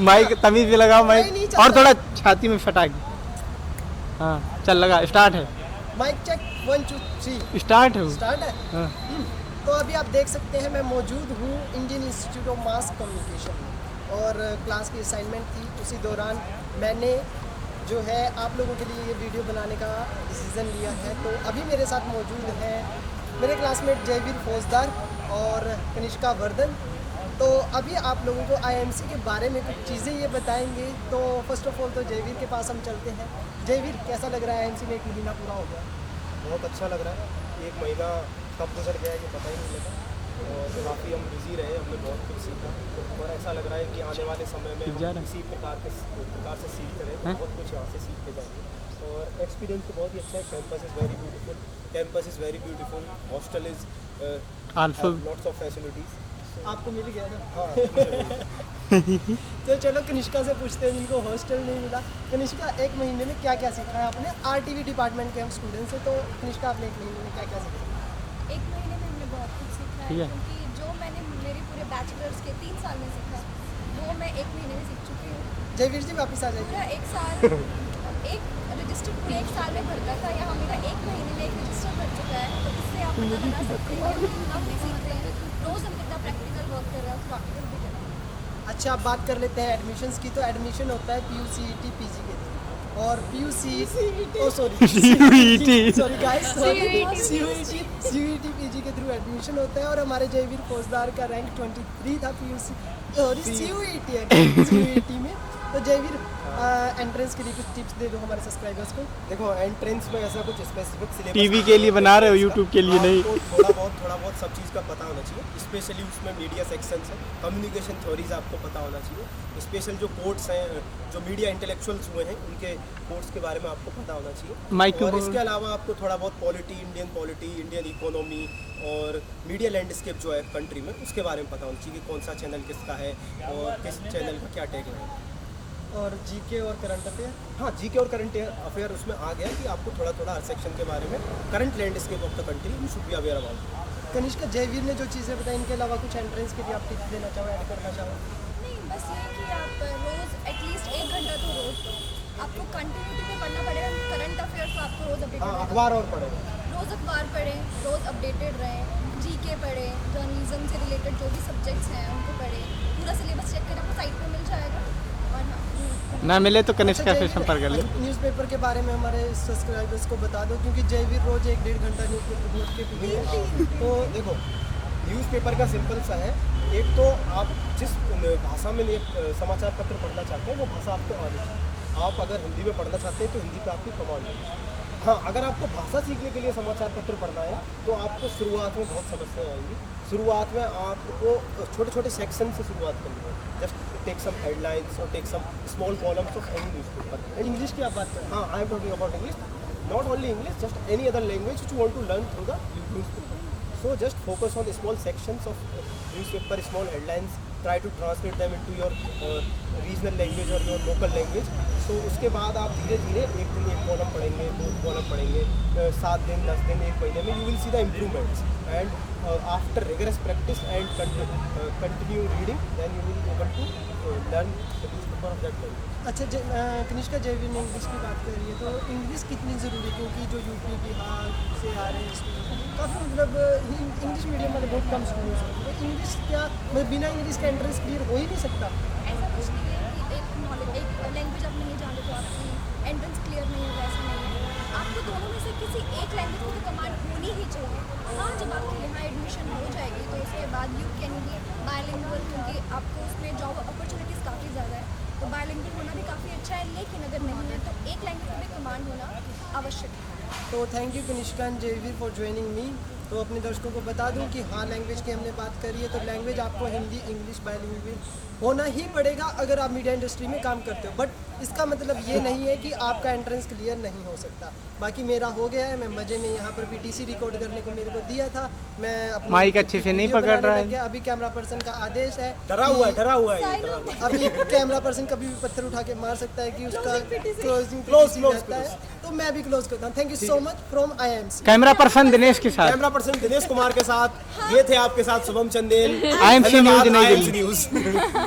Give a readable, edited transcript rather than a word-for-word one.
Mic तमीज भी लगाओ नहीं माइक चलता। और थोड़ा छाती में फटाक। हाँ चल लगा, स्टार्ट है। माइक चेक 1 2 3 स्टार्ट है वो। स्टार्ट है। हाँ। तो अभी आप देख सकते हैं मैं मौजूद हूँ Indian institute of mass communication में और क्लास की असाइनमेंट थी। उसी दौरान मैंने जो है आप लोगों के लिए ये वीडियो बनाने का डिसीज़न लिया है। तो अभी मेरे साथ मौजूद है मेरे क्लासमेट जयवीर फौजदार और कनिष्का वर्धन। तो अभी आप लोगों को आईएमसी के बारे में कुछ चीज़ें ये बताएंगे। तो फर्स्ट ऑफ ऑल तो जयवीर के पास हम चलते हैं। जयवीर, कैसा लग रहा है आईएमसी में 1 महीना पूरा हो गया? बहुत अच्छा लग रहा है। 1 महीना कब गुजर गया ये पता ही नहीं लगा और काफ़ी हम बिजी रहे, हमने बहुत कुछ सीखा और ऐसा लग रहा है कि आने वाले समय में हम इसी प्रकार से सीखते रहे, बहुत कुछ यहाँ से सीखते जाएंगे। और एक्सपीरियंस तो बहुत ही अच्छा है। Campus is very beautiful, hostel is Also- lots of facilities. आपको मिल गया ना? हाँ तो चलो कनिष्का से पूछते हैं जिनको हॉस्टल नहीं मिला। कनिष्का, 1 महीने में क्या क्या सीखा है आपने? आरटीवी डिपार्टमेंट के हम स्टूडेंट्स हैं, तो कनिष्का आपने 1 महीने में क्या क्या सीखा? 1 महीने में हमने बहुत कुछ सीखा ठीक है, है। क्योंकि जो मैंने मेरे पूरे बैचलर्स के 3 साल में सीखा वो मैं 1 महीने में सीख चुकी हूँ। जयवीर जी वापस आ जाइए। पूरा 1 साल एक रजिस्टर पूरे 1 साल में भरता था, यहाँ मेरा 1 महीने में 1 रजिस्टर भर चुका है। तो इससे आप पता लगा सकते हैं कि हम भी सीखते हैं। रोज़ हम कितना प्रैक्टिकल वर्क कर रहे हैं, प्रैक्टिकल भी कर रहे हैं। अच्छा, आप बात कर लेते हैं एडमिशन्स की। तो एडमिशन होता है PUCET PG के थ्रू और PUCET sorry guys, CUET PG के थ्रू एडमिशन होता है। और हमारे जयवीर फौजदार का रैंक 23 था CUET में। तो जयवीर, एंट्रेंस के लिए कुछ टिप्स दे दो हमारे सब्सक्राइबर्स को। देखो, एंट्रेंस में ऐसा कुछ स्पेसिफिक सिलेबस टीवी के लिए बना रहे हो, यूट्यूब के लिए नहीं। आपको थोड़ा बहुत सब चीज़ का पता होना चाहिए। स्पेशली उसमें मीडिया सेक्शंस है, कम्युनिकेशन थ्योरीज आपको पता होना चाहिए। स्पेशल जो कोर्ट्स हैं, जो मीडिया इंटेलेक्चुअल्स हुए हैं, उनके कोर्ट्स के बारे में आपको पता होना चाहिए। माइक और पे इसके अलावा आपको थोड़ा बहुत पॉलिटी, इंडियन इकोनॉमी और मीडिया लैंडस्केप जो है कंट्री में, उसके बारे में पता होना चाहिए कि कौन सा चैनल किसका है और किस चैनल का क्या टैग है। और जीके और करंट अफेयर। हाँ, जीके और करंट अफेयर उसमें आ गया कि आपको थोड़ा हर सेक्शन के बारे में, current landscape of the country you should be aware about. Kanishka, Jaiveer ने जो चीज़ें बताई, इनके अलावा कुछ एंट्रेंस के लिए आप टिप्स देना चाहो, ऐड करना चाहो? नहीं, बस ये कि आप रोज़ एटलीस्ट 1 घंटा तो रोज़ दो। आपको कंटिन्यूटी में पढ़ना पड़ेगा। करंट अफेयर्स तो आपको रोज़ अपडेटेड हाँ, रहना अखबार और पढ़े। रोज़ अखबार पढ़ें, रोज़ अपडेटेड रहें। जीके पढ़ें, जर्नलिज्म से रिलेटेड जो भी सब्जेक्ट्स हैं उनको पढ़ें। पूरा सिलेबस चेक करें, आपको साइट पे मिल जाएगा। और हाँ, ना मिले तो अच्छा, कनिष्का से जयवीर, संपर्क कर ले। न्यूज़पेपर के बारे में हमारे सब्सक्राइबर्स को बता दो, क्योंकि जयवीर रोज 1-1.5 घंटा न्यूज़पेपर पढ़ के पीते हैं। तो देखो, न्यूज़पेपर का सिंपल सा है। एक तो आप जिस भाषा में समाचार पत्र पढ़ना चाहते हैं वो भाषा आपको आनी चाहिए। आप अगर हिंदी में पढ़ना चाहते हैं तो हिंदी पे आपकी कमांड है। हाँ, अगर आपको भाषा सीखने के लिए समाचार पत्र पढ़ना है तो आपको शुरुआत में बहुत समस्याएं आएंगी। शुरुआत में आपको छोटे सेक्शन से शुरुआत करनी है। जस्ट टेक सम हेडलाइंस और take some small columns of any newspaper. English की आप बात करें? हाँ, I am talking about English, not only English, just any other language which you want to learn through the newspaper. So just focus on the small sections of newspaper, small headlines, try to translate them into your regional language or your local language. So उसके बाद आप धीरे धीरे एक दिन 1 column पढ़ेंगे, 2 column पढ़ेंगे, 7 दिन, 10 दिन, 1 महीने में you will see the improvements. And after rigorous practice and continue reading, then you will be able to learn the newspaper of that language. अच्छा, कनिष्का, जयवीर ने इंग्लिश की बात करी है, तो इंग्लिश कितनी ज़रूरी है? क्योंकि जो यूपी बिहार से आ रहे हैं काफ़ी, मतलब इंग्लिश मीडियम वाले बहुत कम स्टूडेंट्स हैं। तो इंग्लिश क्या, मतलब बिना इंग्लिश का एंट्रेंस क्लियर हो ही नहीं सकता? ऐसा कुछ नहीं है कि एक लैंग्वेज आप नहीं जानते तो आपकी एंट्रेंस क्लियर नहीं होगा, ऐसा नहीं है। आपको दोनों में से किसी एक लैंग्वेज की कमांड होनी ही चाहिए। हाँ, जब आपके यहाँ एडमिशन हो जाएगी तो उसके बाद यू कैन बी बायलिंगुअल, क्योंकि आपको उसमें जॉब अपॉर्चुनिटीज़ काफ़ी ज़्यादा है, तो बायलिंगुअल होना भी काफ़ी अच्छा है। लेकिन अगर नहीं है तो एक लैंग्वेज में कमांड होना आवश्यक है। तो thank you Kanishka and Jaiveer for joining me. तो अपने दर्शकों को बता दूं कि हाँ, लैंग्वेज की हमने बात करी है, तो लैंग्वेज आपको हिंदी, इंग्लिश, बायलिंगुअल होना ही पड़ेगा अगर आप मीडिया इंडस्ट्री में काम करते हो। बट इसका मतलब ये नहीं है कि आपका एंट्रेंस क्लियर नहीं हो सकता। बाकी मेरा हो गया है, मैं मज़े में यहाँ पर PTC रिकॉर्ड करने को मेरे को दिया था। मैं अपनी माइक अच्छे से नहीं वीडियो पकड़ बनाने रहा लग है। गया। अभी कैमरा पर्सन का आदेश है, डरा हुआ है, डरा हुआ है। अभी कैमरा पर्सन कभी भी पत्थर उठा के मार सकता है कि उसका क्लोजिंग Close, रहता है। तो मैं भी क्लोज करता हूँ। Thank you so much from IIMC। Camera person Dinesh के साथ, कैमरा पर्सन दिनेश कुमार के साथ, ये थे आपके साथ शुभम चंदेल। IMC न्यूज़ नई दिल्ली। न्यूज़।